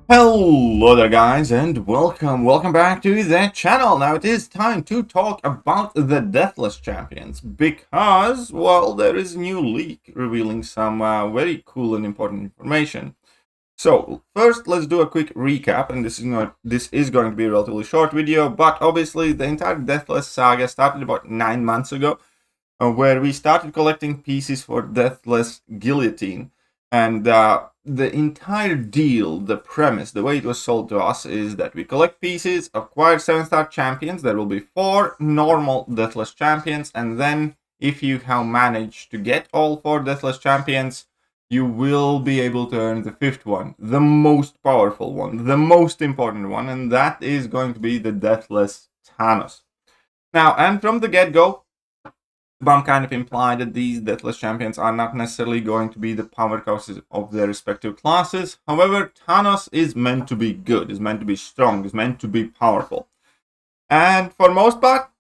Hello there guys and welcome back to the channel. Now it is time to talk about the Deathless Champions because, well, there is a new leak revealing some very cool and important information. So first let's do a quick recap, and this is going to be a relatively short video, but obviously the entire Deathless saga started about 9 months ago, where we started collecting pieces for Deathless Guillotine. And the entire deal, the premise, the way it was sold to us is that we collect pieces, acquire 7-star champions. There will be 4 normal Deathless champions, and then if you have managed to get all 4 Deathless champions, you will be able to earn the 5th one, the most powerful one, the most important one, and that is going to be the Deathless Thanos. Now, and from the get-go, Bum kind of implied that these Deathless champions are not necessarily going to be the powerhouses of their respective classes. However, Thanos is meant to be good, is meant to be strong, is meant to be powerful. And for most part,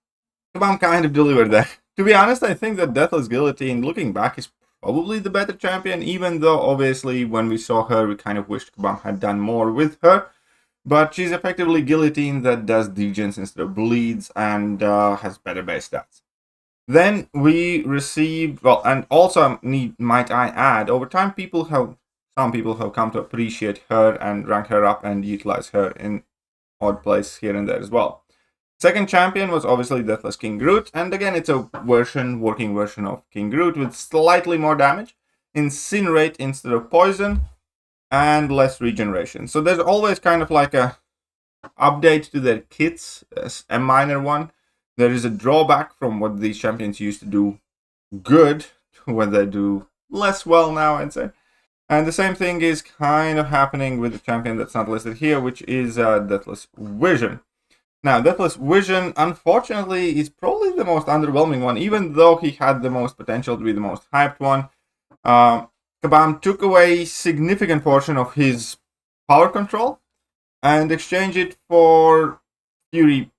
Bum kind of delivered that. To be honest, I think that Deathless Guillotine, looking back, is probably the better champion, even though obviously when we saw her, we kind of wished Kabam had done more with her. But she's effectively Guillotine that does degens instead of bleeds and has better base stats. Then we received, well, and also might I add, over time some people have come to appreciate her and rank her up and utilize her in odd places here and there as well. Second champion was obviously Deathless King Groot, and again it's a working version of King Groot with slightly more damage, incinerate instead of poison, and less regeneration. So there's always kind of like a update to their kits, a minor one. There is a drawback from what these champions used to do good to what they do less well now, I'd say. And the same thing is kind of happening with the champion that's not listed here, which is Deathless Vision. Now, Deathless Vision, unfortunately, is probably the most underwhelming one, even though he had the most potential to be the most hyped one. Kabam took away a significant portion of his power control and exchanged it for Fury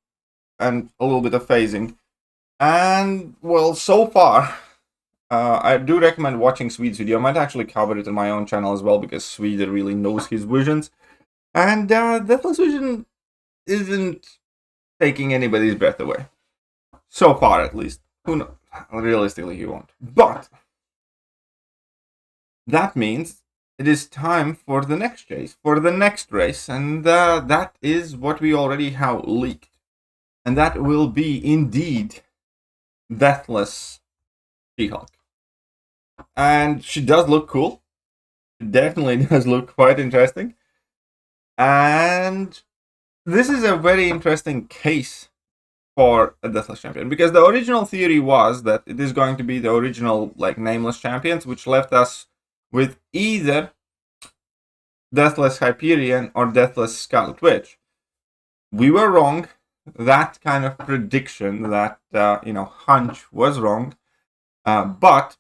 and a little bit of phasing. And, well, so far, I do recommend watching Swede's video. I might actually cover it on my own channel as well, because Swede really knows his visions. And Deathless Vision isn't taking anybody's breath away. So far, at least. Who knows? Realistically, he won't. But that means it is time for the next chase, for the next race, and that is what we already have leaked. And that will be, indeed, Deathless SheHulk. And she does look cool. It definitely does look quite interesting. And this is a very interesting case for a Deathless champion, because the original theory was that it is going to be the original, like, nameless champions, which left us with either Deathless Hyperion or Deathless Scarlet Witch. We were wrong. That kind of prediction, that hunch was wrong. But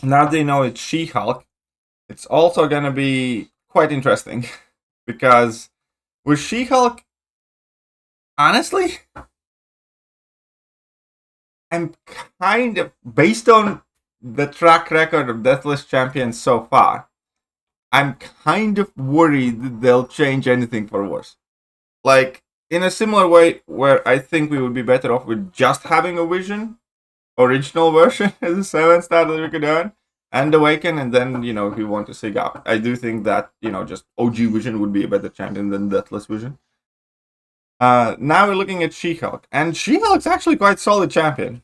now they know it's SheHulk, it's also going to be quite interesting. Because with SheHulk, honestly, I'm kind of, based on the track record of Deathless champions so far, I'm kind of worried that they'll change anything for worse. Like, in a similar way where I think we would be better off with just having a Vision, original version as a 7-star that we could earn, and Awaken, and then, if you want to sig up. I do think that, just OG Vision would be a better champion than Deathless Vision. Now we're looking at SheHulk, and SheHulk's actually quite solid champion.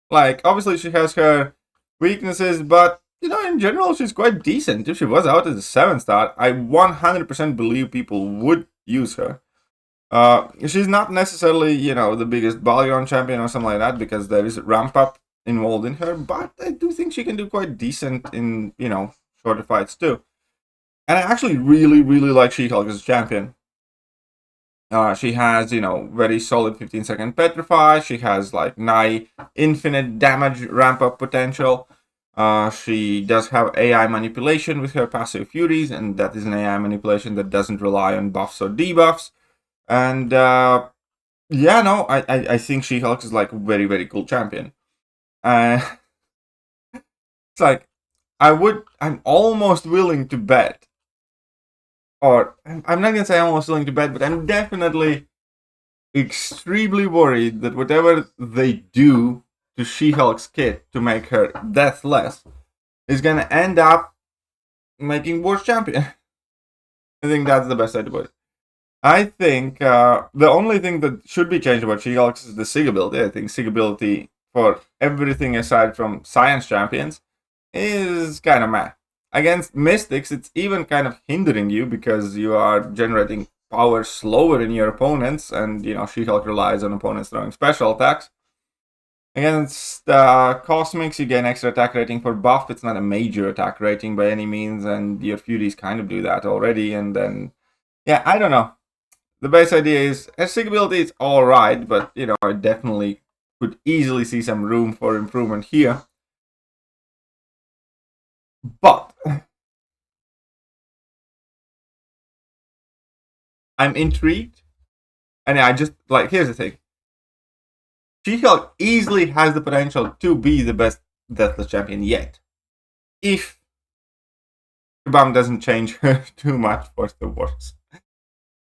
Like, obviously she has her weaknesses, but, in general, she's quite decent. If she was out as a 7-star, I 100% believe people would use her. She's not necessarily, the biggest Balyon champion or something like that, because there is a ramp up involved in her, but I do think she can do quite decent in, shorter fights too. And I actually really, really like SheHulk as a champion. She has, very solid 15-second Petrify. She has, like, nigh infinite damage ramp up potential. She does have AI manipulation with her passive Furies, and that is an AI manipulation that doesn't rely on buffs or debuffs. And I think SheHulk is, like, a very, very cool champion. It's like, I'm almost willing to bet or I'm not gonna say I'm almost willing to bet, but I'm definitely extremely worried that whatever they do to She-Hulk's kit to make her deathless is gonna end up making worse champion. I think that's the best way to put it. I think the only thing that should be changed about She-Hulk is the SIG ability. I think SIG ability for everything aside from science champions is kind of meh. Against Mystics, it's even kind of hindering you because you are generating power slower than your opponents, and She-Hulk relies on opponents throwing special attacks. Against Cosmics, you gain extra attack rating for buff. It's not a major attack rating by any means, and your Furies kind of do that already. And then, yeah, I don't know. The base idea is her SIG ability is alright, but I definitely could easily see some room for improvement here. But I'm intrigued, and I just here's the thing: She-Hulk easily has the potential to be the best Deathless champion yet, if Kabam doesn't change her too much for the worse.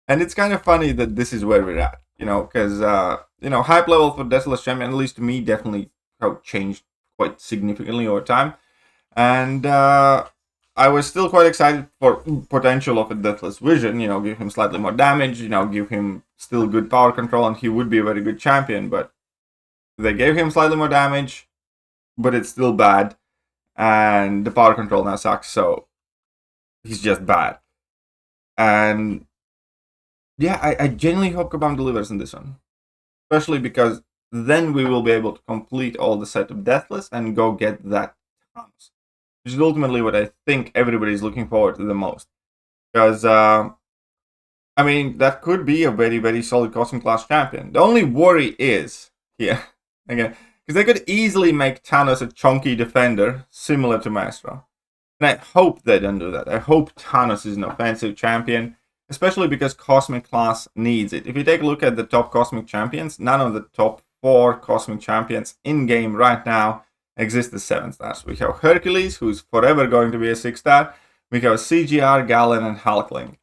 And it's kind of funny that this is where we're at, because hype level for Deathless champion, at least to me, definitely changed quite significantly over time, and I was still quite excited for potential of a Deathless Vision, give him slightly more damage, give him still good power control, and he would be a very good champion, but they gave him slightly more damage, but it's still bad, and the power control now sucks, so he's just bad. And yeah, I genuinely hope Kabam delivers in this one, especially because then we will be able to complete all the set of Deathless and go get that Thanos, which is ultimately what I think everybody's looking forward to the most. Because, that could be a very, very solid Cosmic Class champion. The only worry is, here, again, because they could easily make Thanos a chunky defender, similar to Maestro. And I hope they don't do that. I hope Thanos is an offensive champion, especially because Cosmic Class needs it. If you take a look at the top Cosmic champions, none of the top 4 Cosmic champions in-game right now exist as 7 stars. We have Hercules, who's forever going to be a 6 star. We have CGR, Galen, and Hulkling.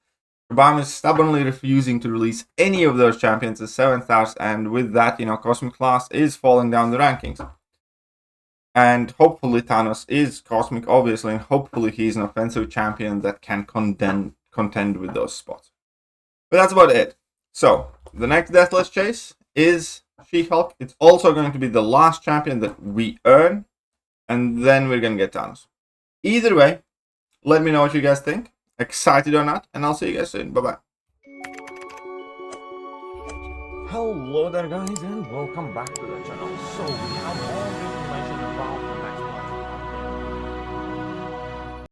Kabam is stubbornly refusing to release any of those champions as 7 stars, and with that, Cosmic Class is falling down the rankings. And hopefully Thanos is Cosmic, obviously, and hopefully he's an offensive champion that can contend with those spots. But that's about it. So, the next Deathless Chase is She-Hulk. It's also going to be the last champion that we earn, and then we're going to get Thanos. Either way, let me know what you guys think, excited or not, and I'll see you guys soon. Bye-bye. Hello there guys, and welcome back to the channel. So we have all the information about the